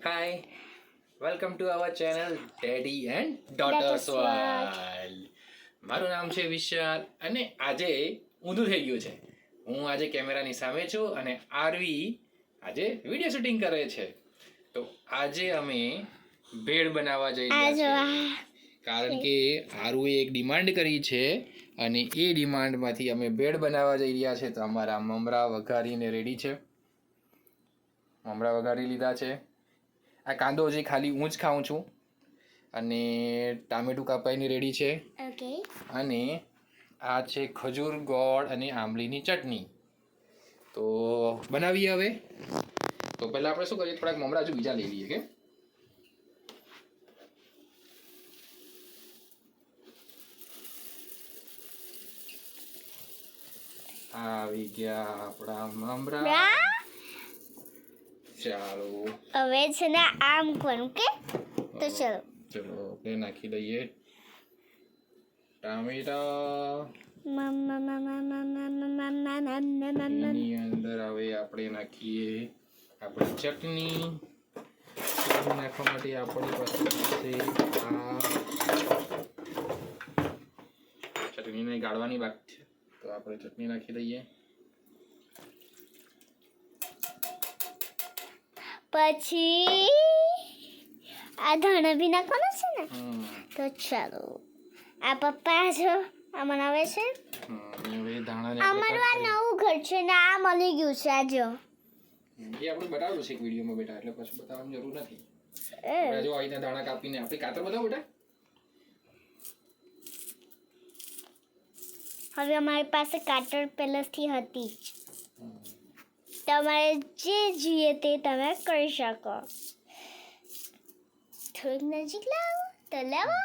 Hi, welcome to our channel daddy and daughters world. મારું નામ છે વિશાલ અને આજે ઊંધું થઈ ગયું છે. હું આજે કેમેરાની સામે છું અને આરવી આજે વિડીયો શૂટિંગ કરે છે. તો આજે અમે ભેળ બનાવવા જઈ રહ્યા છીએ કારણ કે આરુએ એક ડિમાન્ડ કરી છે અને એ ડિમાન્ડમાંથી અમે ભેળ બનાવવા જઈ રહ્યા છે. તો અમારા મમરા વઘારીને રેડી છે. મમરા વઘારી લીધા છે. આ કાંદો હજી ખાલી હું જ ખાઉં છું અને ટામેટું કાપાઈને રેડી છે. ઓકે. અને આ છે ખજૂર ગોળ અને આંબલીની ચટણી. તો બનાવીએ હવે. તો પહેલા આપણે શું કરીએ, થોડાક મમરા હજુ બીજા લઈ લઈએ કે આવી ગયા આપણા મમરા. ચાલો હવે છે ને આમ કરું કે તો ચલો આપણે નાખી દઈએ ટામેટા. એની અંદર હવે આપણે નાખીએ આપણી ચટણી. નાખવા માટે આપણી પાસે આ ચટણીને ગાળવાની બાકી છે, તો આપણે ચટણી નાખી દઈએ. પછી આ ધાણા બી નાખવાના છે ને, તો ચાલો આ પપ્પા જો આ બનાવે છે. અમારું આ નવું ઘર છે ને આ મળી ગયું છે. આ જો એ આપણે બતાવેલું છે એક વિડીયોમાં બેટા, એટલે પછી બતાવવાની જરૂર નથી. જો અહીંના દાણા કાપીને આપણે કાતર બતાવો બેટા. હવે અમારી પાસે કાટર પહેલેથી હતી જ. તમારે જે જોઈએ તે તમે કરી શકો. થોડીક નજીક લાવો તો લાવો.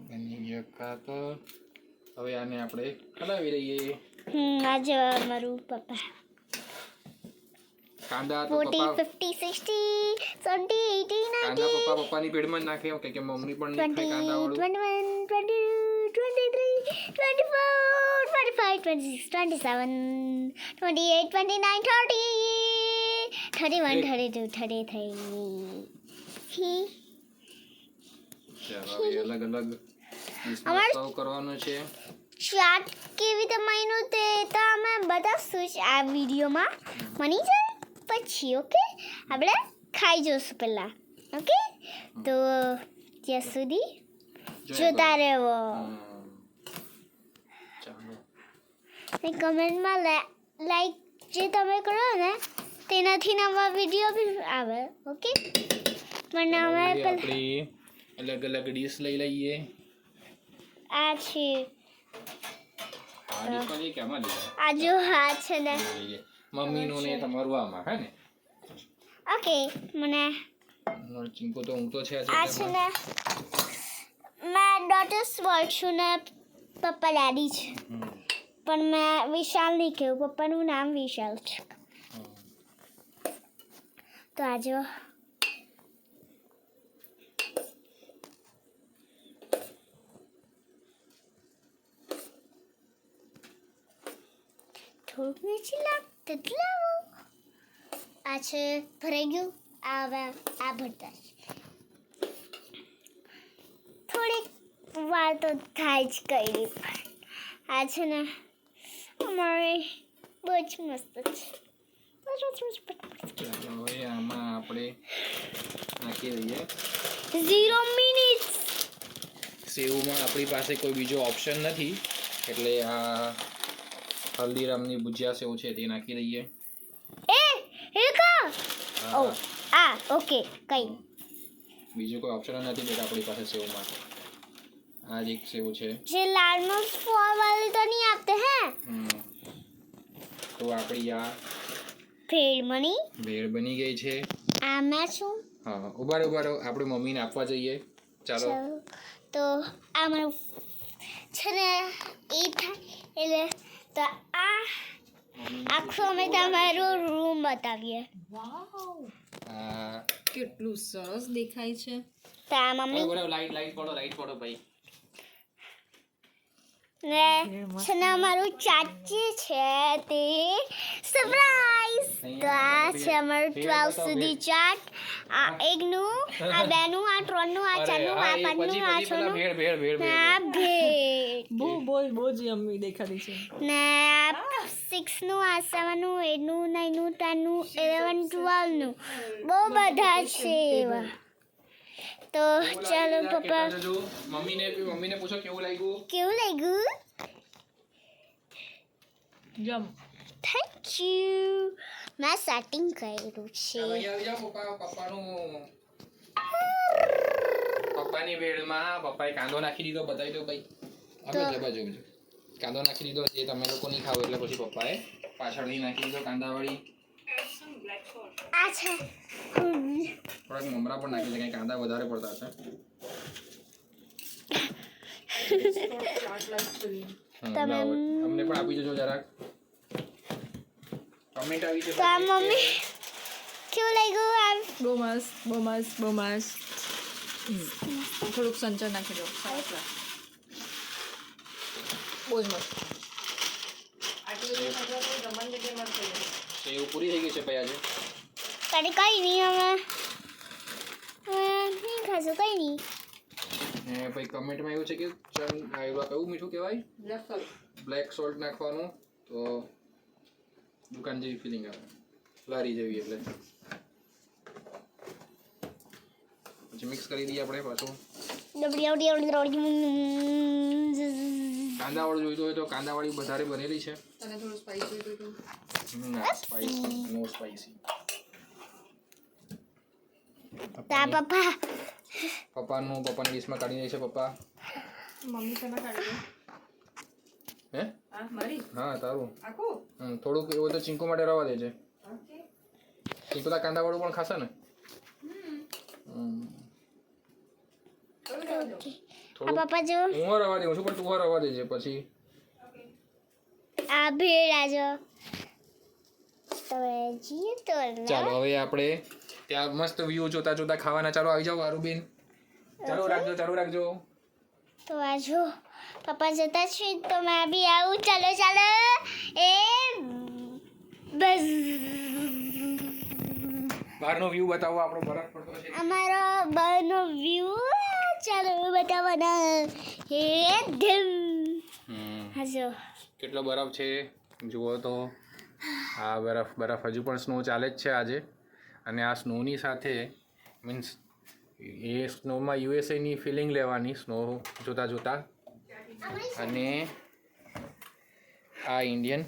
બની ગયો કાતર. હવે આને આપણે હલાવી લઈએ. આ જો અમારું પપ્પા કાંદા 40 50 60 70 80 કાંદા પપ્પાની પેડમાં જ નાખે કે મમ્મી પણ નહીં ખાય કાંદા વાળું. 21 22 23 24 25 26 27 28 29 30 31 32 33 ચાલો હવે અલગ અલગ સર્વ કરવાનું છે. ચાટ કેવી રીતે બન્યું તે તો અમે બતાવશું જ આ વિડીયોમાં. બની જાય પછી ઓકે આપણે ખાઈ જોઈશું પહેલા. ઓકે, તો ત્યાં સુધી જોતા રહેવો. કમેન્ટમાં લાઈક જે તમે કરો ને તેનાથી નવા વિડીયો બી આવે. ઓકે, મને અમે આપણી અલગ અલગ ડીશ લઈ લઈએ. આ છે આ જો હા છે ને મમ્મીનું ને તમારું આમાં હે ને. ઓકે, મને ચીંકો તો ઊંઘતો છે. આ છે ને મેં ડોટર્સ વર્લ્ડ છું ને પપ્પા ડેડી છે, પણ મેં વિશાલ નહીં કહ્યું. પપ્પાનું નામ વિશાલ છે. તો આ જો થોડુંક નીચે લાગતું લાવો. આ છે ભરાઈ ગયું. આ હવે આ ભરતા છે. થોડીક વાર તો થાય જ કઈ. આ છે ને અમારે બહુ જ મસ્ત છે. હવે આમાં આપણે નાખી દઈએ 0 મિનિટ. સેવમાં આપણી પાસે કોઈ બીજો ઓપ્શન નથી એટલે આ હલ્દીરામની ભુજિયા સેવ છે તે નાખી દઈએ. ઓકે, કઈ બીજો કોઈ ઓપ્શન નથી બેટા આપણી પાસે સેવમાં. આ જ એક સેવ છે જે લાલમાં ફોર વાળી તો નહીં આપતે હે. તો આપણી આ ભેળ બની ગઈ છે. આ મેં છું. હા, ઉભા રહો આપણે મમ્મીને આપવા જઈએ. ચાલો તો આ મારું છે ને એ થાય એટલે તો આ આખો અમે તમારો રૂમ બતાવીએ. આ કેટલું સરસ દેખાય છે. તો આ મમ્મી લાઈટ પડો ભાઈ. ને છે ને અમારું ચાચી છે તે સરપ્રાઈઝ. તો આ છે અમારું 12 સુધી ચાટ. આ 1 નું, આ 2 નું, આ 3 નું, આ 4 નું, આ 5 નું, આ 6 નું, ને આ ભેટ બહુ જ યમ્મી દેખાતી છે. ને આ 6 નું, આ 7 નું, 8 નું, 9 નું, 10 નું, 11, 12 નું. બહુ બધા છે એવા. તો ચાલો પપ્પા, મમ્મીને પૂછો કેવું લાગ્યું. કેવું લાગ્યું? જમ. Thank you. મેં સેટિંગ કર્યું છે. પપ્પાની વેળમાં પપ્પાએ કાંદો નાખી દીધો. બતાવી દો ભાઈ. બાજુ કાંદો નાખી દીધો. જે તમે લોકો નહીં ખાવ એટલે પછી પપ્પાએ પાછળથી નાખી દીધો કાંદાવાળી. આ છે થોડાક મમરા પણ નાખી દે, કંઈ કાંદા વધારે પડતા છે. તમે અમને પણ આપી દેજો જરાક. કમેન્ટ આવી છે. તો આ મમ્મી કેવું લાગ્યું? આ બહુ મસ્ત. થોડુંક સંચર નાખી દો. બહુ જ મસ્ત. સેવ પૂરી થઈ ગઈ છે ભાઈ આજે. કઈ નહીં હવે નહીં ખાશું, કઈ નહીં. ને ભાઈ કમેન્ટમાં એવું છે કે એવા કયું મીઠું કહેવાય? બ્લેક સોલ્ટ નાખવાનું તો દુકાન જેવી ફિલિંગ આવે, લારી જેવી. એટલે પછી મિક્સ કરી દઈએ આપણે પાછું. કાંદાવાળું જોઈતું હોય તો કાંદાવાળી વધારે બનેલી છે. તને થોડું સ્પાઈસ જોઈતું હતું? ના સ્પાઈસી, નો સ્પાઈસી. તા પપ્પા પપ્પાની ડીશમાં કાઢી દે છે પપ્પા. મમ્મી તમે કાઢી દો. હે? હા મારી હા તારું. આખું થોડુંક એવું તો ચીંકો માટે રવા દે છે. ઓકે. ચીંકો તો કાંદાવાળું પણ ખાશે ને. આ પપ્પા જો હું રવા દઉં છું પણ તું રવા દેજે પછી. આ ભેળ આજો તમે જીએ તો ચાલો હવે આપણે ત્યાં મસ્ત વ્યૂ જોતા જોતા ખાવાના. ચાલો આવી જાઓ આરુબેન. ચાલો રાખજો. તો આજો પપ્પા જતા છે તો મેં બી આવું. ચાલો એ બસ બહારનો વ્યૂ બતાવો. આપણો બરફ પડતો છે. અમારો બહારનો વ્યૂ ચાલો બતાવવાના. હે ધમ હાજો કેટલો બરફ છે જુઓ તો. આ બરફ હજુ પણ સ્નો ચાલે જ છે આજે. અને આ સ્નોની સાથે મીન્સ એ સ્નોમાં યુએસએની ફિલિંગ લેવાની સ્નો જોતા. અને આ ઇન્ડિયન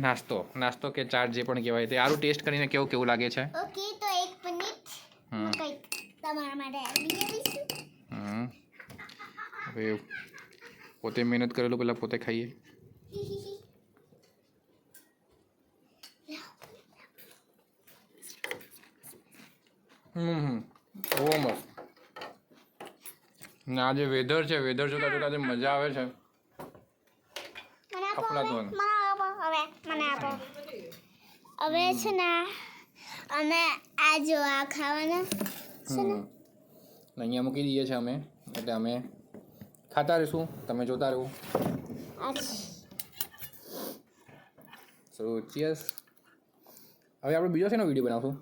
નાસ્તો કે ચાટ જે પણ કહેવાય તે સારું ટેસ્ટ કરીને કેવું લાગે છે. ઓકે તો 1 મિનિટ હું કંઈક તમારા માટે આવી આવીશું. હવે પોતે મહેનત કરેલું પહેલાં પોતે ખાઈએ. બહુ મસ્ત. ને આ જે વેધર છે, વેધર જોતા જે મજા આવે છે. મને આપો. હવે છે ને અમે આ જો આ ખાવાના છે ને અહીંયા મૂકી દઈએ છીએ અમે. એટલે અમે ખાતા રહીશું, તમે જોતા રહો. સો ચીયર્સ. હવે આપણે બીજો શેનો વિડીયો બનાવશું?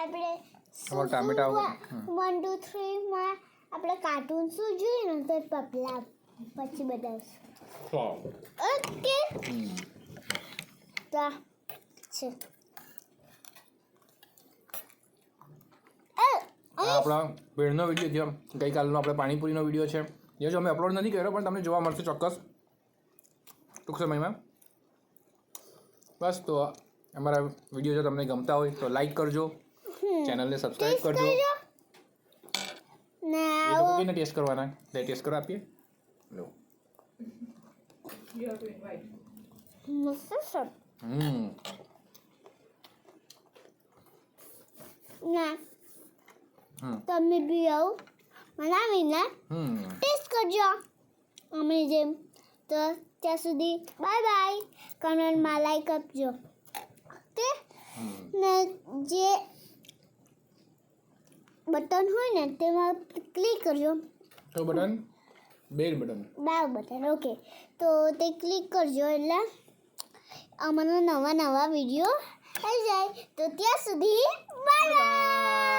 આપણે ટામેટા 1 2 3 માં આપણે કાર્ટૂન શું જોઈએ ને તો પપલા પછી બતાવશું. ઓકે તો છે આપણા ભેળનો વિડીયો છે. ગઈકાલનો આપણે પાણીપુરીનો વિડીયો છે. જે જો અમે અપલોડ નથી કર્યો પણ તમને જોવા મળશે ચોક્કસ ટૂંક સમયમાં. બસ તો અમારા વિડીયો જો તમને ગમતા હોય તો લાઈક કરજો, ચેનલને સબસ્ક્રાઈબ કરજો. ને એ લોકો કઈને ટેસ્ટ કરવાના ટેસ્ટ કરવા આપીએ. લો મસ્ત સર ના તમે બી આવો બનાવીને ટેસ્ટ કરજો. અમે જેમ તો ત્યાં સુધી બાય બાય. કમેન્ટમાં લાઈક આપજો ઓકે. ને જે બટન હોય ને તેમાં ક્લિક કરજો. તો button bell button. Button okay. તો તે ક્લિક કરજો એટલે અમારા નવા વિડીયો આવી જાય. તો ત્યાં સુધી બાય બાય.